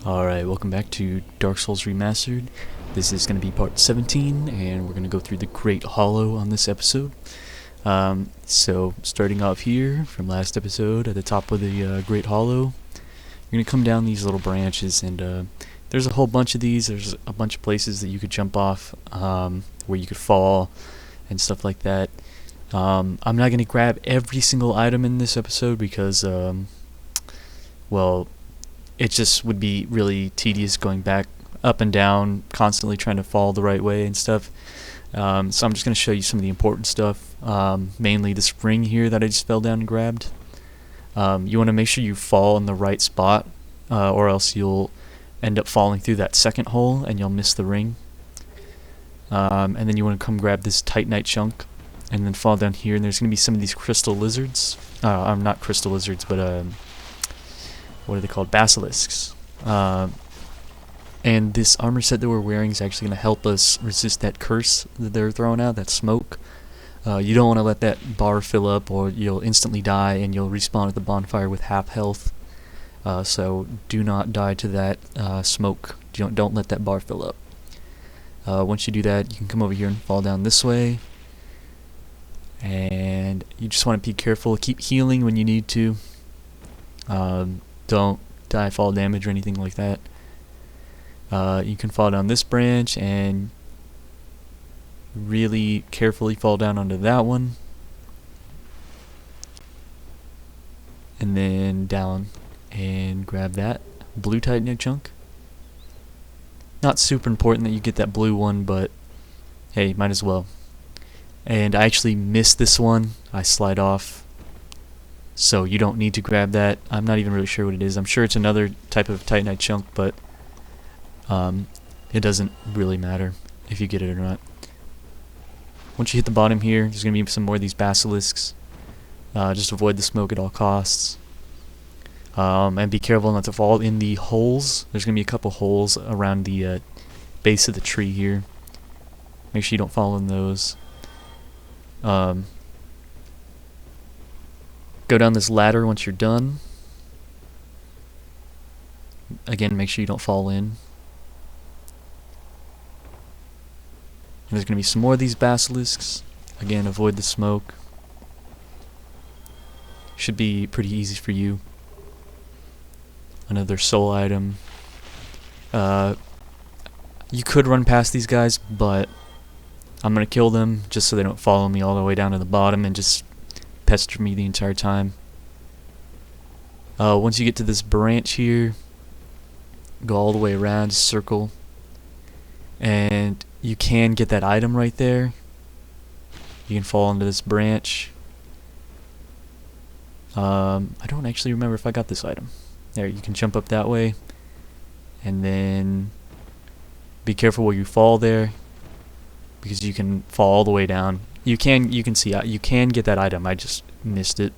Alright, welcome back to Dark Souls Remastered. This is going to be part 17, and we're going to go through the Great Hollow on this episode. So, starting off here from last episode, at the top of the Great Hollow, you're going to come down these little branches, and there's a whole bunch of these. There's a bunch of places that you could jump off, where you could fall, and stuff like that. I'm not going to grab every single item in this episode because, well, it just would be really tedious going back up and down, constantly trying to fall the right way and stuff. So I'm just going to show you some of the important stuff, mainly this ring here that I just fell down and grabbed. You want to make sure you fall in the right spot, or else you'll end up falling through that second hole and you'll miss the ring. And then you want to come grab this titanite chunk and then fall down here, and there's going to be some of these crystal lizards. Not crystal lizards, but what are they called? Basilisks. And this armor set that we're wearing is actually going to help us resist that curse that they're throwing out, that smoke. You don't want to let that bar fill up, or you'll instantly die and you'll respawn at the bonfire with half health. So do not die to that smoke. Don't let that bar fill up. Once you do that, you can come over here and fall down this way. And you just want to be careful. Keep healing when you need to. Don't die fall damage or anything like that. You can fall down this branch and really carefully fall down onto that one, and then down and grab that blue titanite chunk. Not super important that you get that blue one, but hey, might as well. And I actually missed this one. I slide off. So you don't need to grab that. I'm not even really sure what it is. I'm sure it's another type of titanite chunk, but it doesn't really matter if you get it or not. Once you hit the bottom here, there's going to be some more of these basilisks. Just avoid the smoke at all costs. And be careful not to fall in the holes. There's going to be a couple holes around the base of the tree here. Make sure you don't fall in those. Go down this ladder once you're done. Again, make sure you don't fall in. And there's going to be some more of these basilisks. Again, avoid the smoke. Should be pretty easy for you. Another soul item. You could run past these guys, but I'm going to kill them just so they don't follow me all the way down to the bottom and just pester me the entire time. Once you get to this branch here, go all the way around, circle, and you can get that item right there. You can fall into this branch. I don't actually remember if I got this item. There, you can jump up that way, and then be careful where you fall there, because you can fall all the way down. You can see you can get that item. I just missed it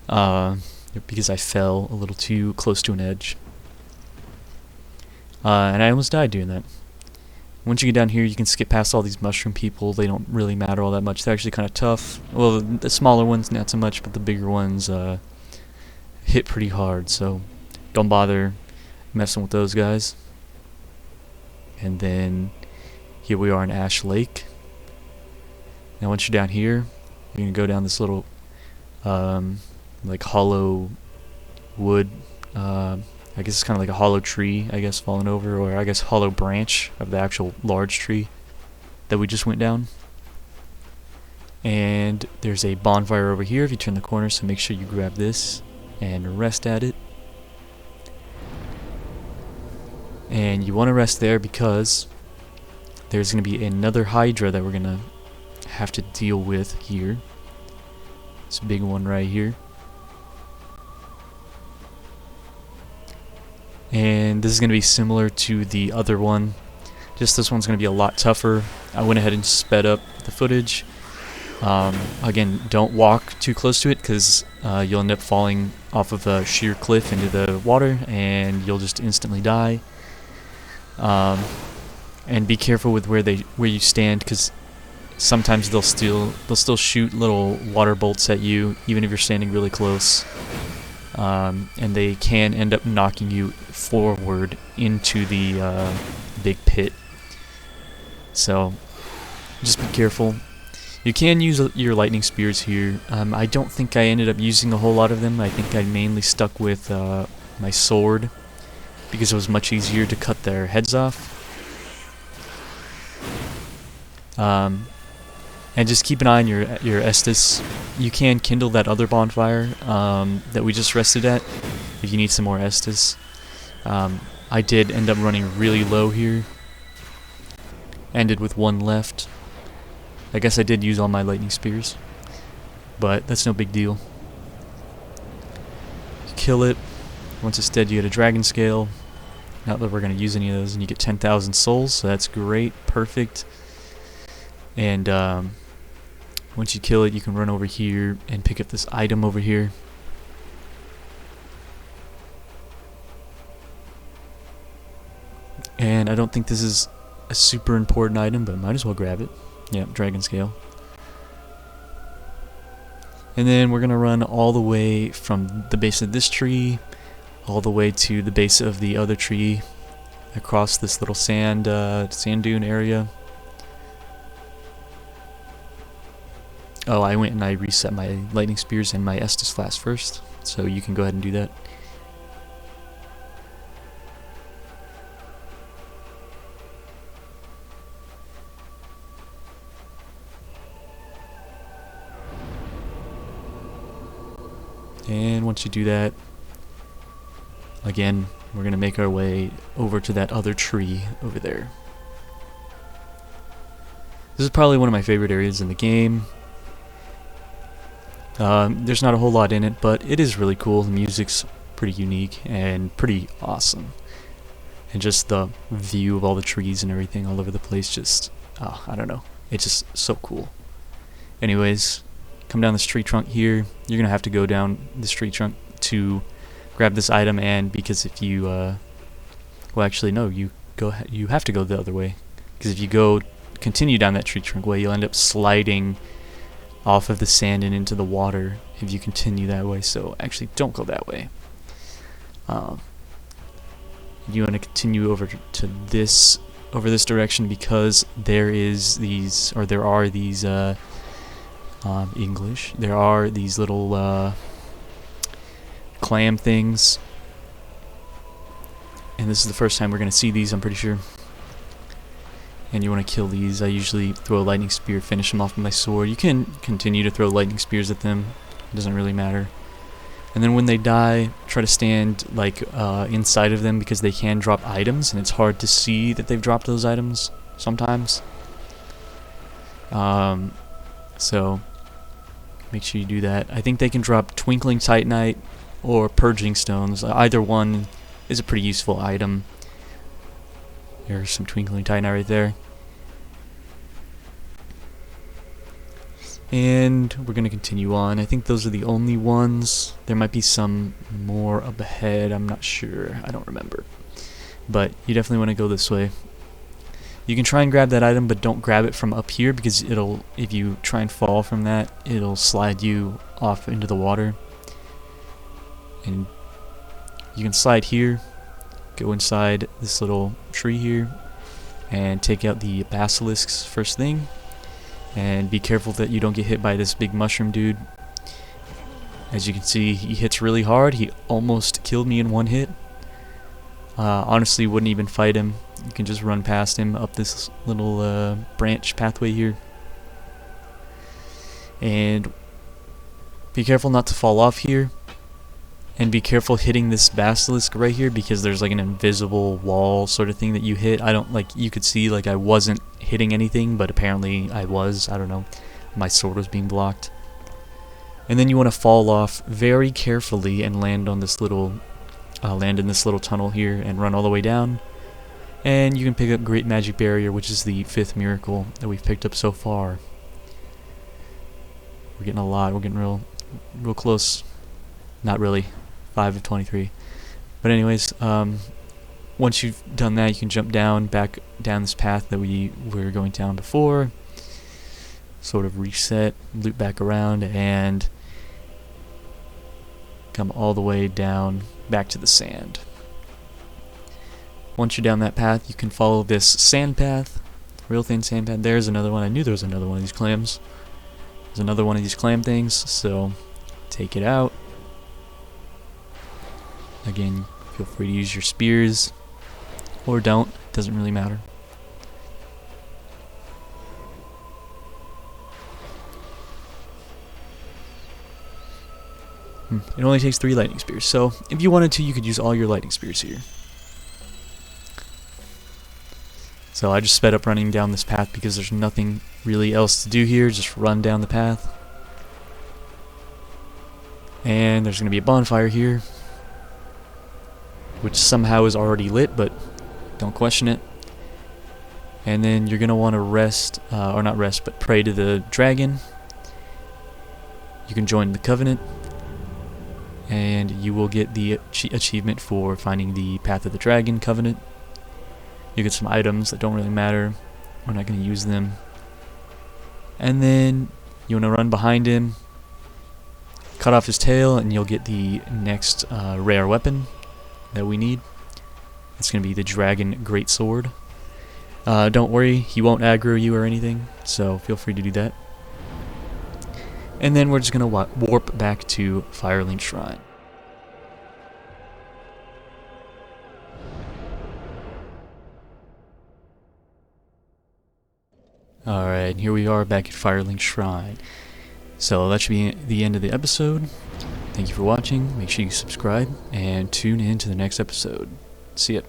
because I fell a little too close to an edge, and I almost died doing that. Once you get down here, you can skip past all these mushroom people. They don't really matter all that much. They're actually kind of tough. Well, the smaller ones not so much, but the bigger ones hit pretty hard. So don't bother messing with those guys. And then here we are in Ash Lake. Now once you're down here, you're going to go down this little like hollow wood, I guess it's kind of like a hollow tree, I guess, falling over, or I guess hollow branch of the actual large tree that we just went down. And there's a bonfire over here if you turn the corner, so make sure you grab this and rest at it. And you want to rest there because there's going to be another Hydra that we're going to have to deal with here. This big one right here. And this is going to be similar to the other one. Just this one's going to be a lot tougher. I went ahead and sped up the footage. Again, don't walk too close to it because you'll end up falling off of a sheer cliff into the water and you'll just instantly die. And be careful with where you stand, because sometimes they'll still shoot little water bolts at you even if you're standing really close. and they can end up knocking you forward into the big pit. So just be careful. You can use your lightning spears here. I don't think I ended up using a whole lot of them. I think I mainly stuck with my sword because it was much easier to cut their heads off. And just keep an eye on your Estus. You can kindle that other bonfire that we just rested at if you need some more Estus. I did end up running really low here. Ended with one left. I guess I did use all my lightning spears, but that's no big deal. You kill it. Once it's dead, you get a dragon scale. Not that we're going to use any of those, and you get 10,000 souls, so that's great, perfect. And once you kill it, you can run over here and pick up this item over here. And I don't think this is a super important item, but might as well grab it. Yeah, dragon scale. And then we're gonna run all the way from the base of this tree all the way to the base of the other tree across this little sand dune area. Oh, I went and I reset my lightning spears and my Estus flask first, so you can go ahead and do that. And once you do that, again, we're going to make our way over to that other tree over there. This is probably one of my favorite areas in the game. There's not a whole lot in it, but it is really cool. The music's pretty unique and pretty awesome. And just the view of all the trees and everything all over the place, just, I don't know. It's just so cool. Anyways, come down this tree trunk here. You're gonna have to go down this tree trunk to grab this item, and because if you well, actually no, you have to go the other way, because if you continue down that tree trunk way, you'll end up sliding off of the sand and into the water if you continue that way. So actually don't go that way. You want to continue over to this direction, because there are these English. There are these little clam things, and this is the first time we're going to see these, I'm pretty sure. And you want to kill these. I usually throw a lightning spear, finish them off with my sword. You can continue to throw lightning spears at them. It doesn't really matter. And then when they die, try to stand like inside of them, because they can drop items, and it's hard to see that they've dropped those items sometimes. So make sure you do that. I think they can drop Twinkling Titanite or Purging Stones. Either one is a pretty useful item. There's some Twinkling Titanite right there. And we're going to continue on. I think those are the only ones. There might be some more up ahead. I'm not sure. I don't remember. But you definitely want to go this way. You can try and grab that item, but don't grab it from up here, because if you try and fall from that, it'll slide you off into the water. And you can slide here, go inside this little tree here, and take out the basilisks first thing. And be careful that you don't get hit by this big mushroom dude. As you can see, he hits really hard. He almost killed me in one hit. Honestly, wouldn't even fight him. You can just run past him up this little branch pathway here. And be careful not to fall off here. And be careful hitting this basilisk right here, because there's like an invisible wall sort of thing that you hit. You could see like I wasn't hitting anything, but apparently I was. I don't know. My sword was being blocked. And then you want to fall off very carefully and land on this little land in this little tunnel here and run all the way down. And you can pick up Great Magic Barrier, which is the 5th miracle that we've picked up so far. We're getting a lot. We're getting real close. Not really. 5 of 23. But anyways, once you've done that, you can jump back down this path that we were going down before. Sort of reset, loop back around, and come all the way down back to the sand. Once you're down that path, you can follow this sand path, real thin sand path. There's another one. I knew there was another one of these clams. There's another one of these clam things, so take it out. Again, feel free to use your spears, or don't, doesn't really matter. It only takes 3 lightning spears, so if you wanted to, you could use all your lightning spears here. So I just sped up running down this path because there's nothing really else to do here, just run down the path. And there's going to be a bonfire here, which somehow is already lit, but don't question it. And then you're going to want to rest, or not rest, but pray to the dragon. You can join the covenant, and you will get the achievement for finding the Path of the Dragon covenant. You get some items that don't really matter. We're not going to use them. And then you want to run behind him, cut off his tail, and you'll get the next rare weapon that we need. It's going to be the Dragon Greatsword. Don't worry, he won't aggro you or anything, so feel free to do that. And then we're just going to warp back to Firelink Shrine. Alright, here we are back at Firelink Shrine. So that should be the end of the episode. Thank you for watching. Make sure you subscribe and tune in to the next episode. See ya.